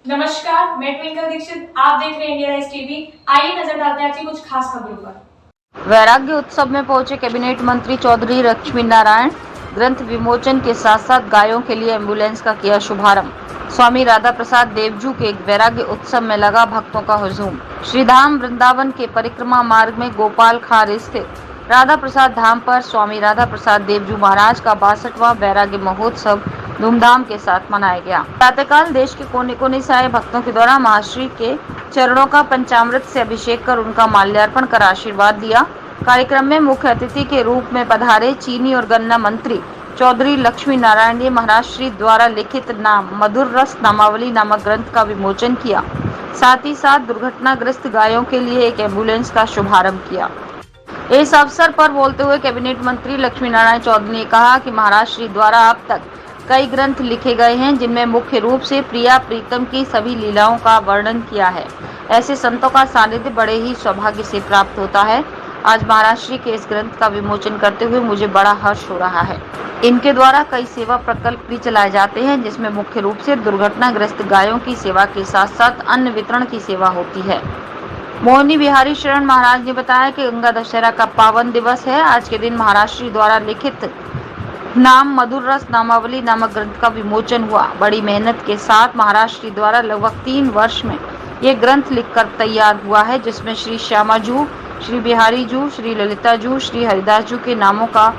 नमस्कार, मैं ट्विंकल दीक्षित। आप देख रहे हैं इंडिया राइज टीवी। आइए नजर डालते हैं आज की कुछ खास खबरों पर। वैराग्य उत्सव में पहुंचे कैबिनेट मंत्री चौधरी लक्ष्मी नारायण। ग्रंथ विमोचन के साथ साथ गायों के लिए एम्बुलेंस का किया शुभारंभ। स्वामी राधा प्रसाद देवजू के वैराग्य उत्सव में लगा भक्तों का हुजूम। श्रीधाम वृंदावन के परिक्रमा मार्ग में गोपाल खार स्थित राधा प्रसाद धाम पर स्वामी राधा प्रसाद देवजू महाराज का 62वां वैराग्य महोत्सव धूमधाम के साथ मनाया गया। प्रातःकाल देश के कोने कोने से आए भक्तों के द्वारा महाश्री के चरणों का पंचामृत से अभिषेक कर उनका माल्यार्पण कर आशीर्वाद दिया। कार्यक्रम में मुख्य अतिथि के रूप में पधारे चीनी और गन्ना मंत्री चौधरी लक्ष्मी नारायण ने महाराज श्री द्वारा लिखित नाम मधुर रस नामावली नामक ग्रंथ का विमोचन किया। साथ ही साथ दुर्घटनाग्रस्त गायों के लिए एक एम्बुलेंस का शुभारंभ किया। इस अवसर पर बोलते हुए कैबिनेट मंत्री लक्ष्मी नारायण चौधरी ने कहा कि महाराज श्री द्वारा अब तक कई ग्रंथ लिखे गए हैं, जिनमें मुख्य रूप से प्रिया प्रीतम की सभी लीलाओं का वर्णन किया है। ऐसे संतों का सानिध्य बड़े ही सौभाग्य से प्राप्त होता है। आज महाराज श्री के इस ग्रंथ का विमोचन करते हुए मुझे बड़ा हर्ष हो रहा है। इनके द्वारा कई सेवा प्रकल्प भी चलाए जाते हैं, जिसमें मुख्य रूप से दुर्घटनाग्रस्त गायों की सेवा के साथ साथ अन्न वितरण की सेवा होती है। मोहिनी बिहारी शरण महाराज ने बताया कि गंगा दशहरा का पावन दिवस है। आज के दिन महाराज श्री द्वारा लिखित नाम मधुर रस नामावली नामक ग्रंथ का विमोचन हुआ। बड़ी मेहनत के साथ महाराज श्री द्वारा लगभग 3 वर्ष में ये ग्रंथ लिखकर तैयार हुआ है, जिसमें श्री श्यामा जू, श्री बिहारी जू, श्री ललिता जू, श्री हरिदास जू के नामों का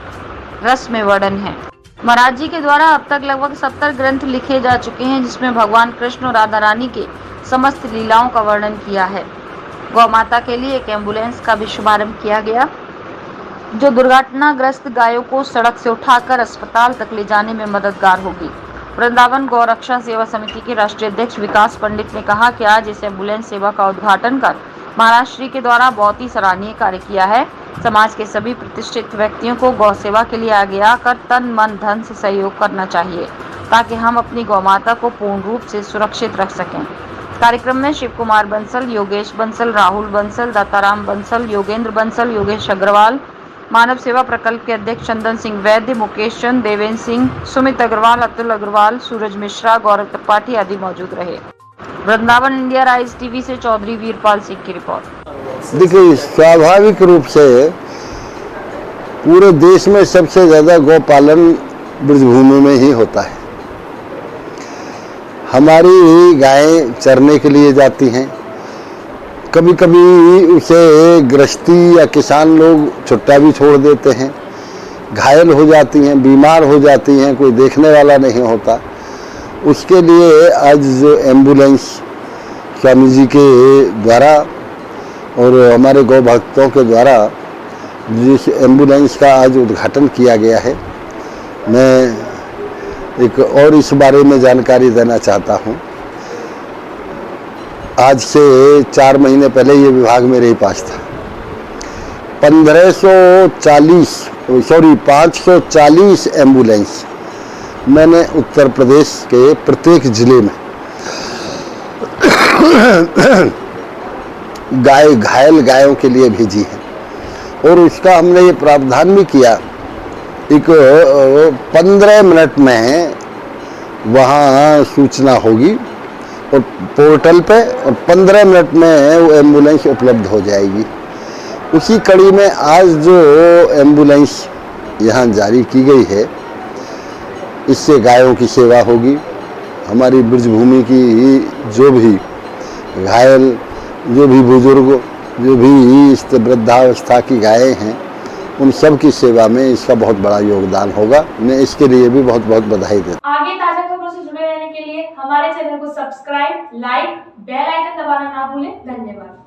रस में वर्णन है। महाराज जी के द्वारा अब तक लगभग 70 ग्रंथ लिखे जा चुके हैं, जिसमें भगवान कृष्ण और राधा रानी के समस्त लीलाओं का वर्णन किया है। गौ माता के लिए एक एम्बुलेंस का भी शुभारंभ किया गया, जो दुर्घटनाग्रस्त गायों को सड़क से उठाकर अस्पताल तक ले जाने में मददगार होगी। वृंदावन गौ रक्षा सेवा समिति के राष्ट्रीय अध्यक्ष विकास पंडित ने कहा कि आज इस एम्बुलेंस सेवा का उद्घाटन कर महाराज श्री के द्वारा बहुत ही सराहनीय कार्य किया है। समाज के सभी प्रतिष्ठित व्यक्तियों को गौ सेवा के लिए आगे आकर तन मन धन से सहयोग करना चाहिए, ताकि हम अपनी गौ माता को पूर्ण रूप से सुरक्षित रख सकें। कार्यक्रम में शिव कुमार बंसल, योगेश बंसल, राहुल बंसल, दाताराम बंसल, योगेंद्र बंसल, योगेश अग्रवाल, मानव सेवा प्रकल्प के अध्यक्ष चंदन सिंह वैद्य, मुकेश चंद, देवेंद्र सिंह, सुमित अग्रवाल, अतुल अग्रवाल, सूरज मिश्रा, गौरव त्रिपाठी आदि मौजूद रहे। वृंदावन इंडिया राइज टीवी से चौधरी वीरपाल सिंह की रिपोर्ट। देखिए, स्वाभाविक रूप से पूरे देश में सबसे ज्यादा गौपालन ब्रजभूमि में ही होता है। हमारी गायें चरने के लिए जाती हैं। कभी कभी उसे गृहस्थी या किसान लोग छुट्टा भी छोड़ देते हैं, घायल हो जाती हैं, बीमार हो जाती हैं, कोई देखने वाला नहीं होता। उसके लिए आज जो एम्बुलेंस स्वामी जी के द्वारा और हमारे गौ भक्तों के द्वारा जिस एम्बुलेंस का आज उद्घाटन किया गया है, मैं एक और इस बारे में जानकारी देना चाहता हूँ। आज से 4 महीने पहले ये विभाग मेरे ही पास था। 540 एम्बुलेंस मैंने उत्तर प्रदेश के प्रत्येक जिले में घायल गायों के लिए भेजी है, और उसका हमने ये प्रावधान भी किया। एक 15 मिनट में वहाँ सूचना होगी और पोर्टल पे, और 15 मिनट में वो एम्बुलेंस उपलब्ध हो जाएगी। उसी कड़ी में आज जो एम्बुलेंस यहाँ जारी की गई है, इससे गायों की सेवा होगी। हमारी ब्रजभूमि की जो भी घायल, जो भी बुजुर्ग, जो भी इस वृद्धावस्था की गायें हैं, उन सब की सेवा में इसका बहुत बड़ा योगदान होगा। मैं इसके लिए भी बहुत बहुत बधाई देता हूं। आगे ताजा खबरों से जुड़े रहने के लिए हमारे चैनल को सब्सक्राइब, लाइक, बेल आइकन दबाना ना भूलें। धन्यवाद।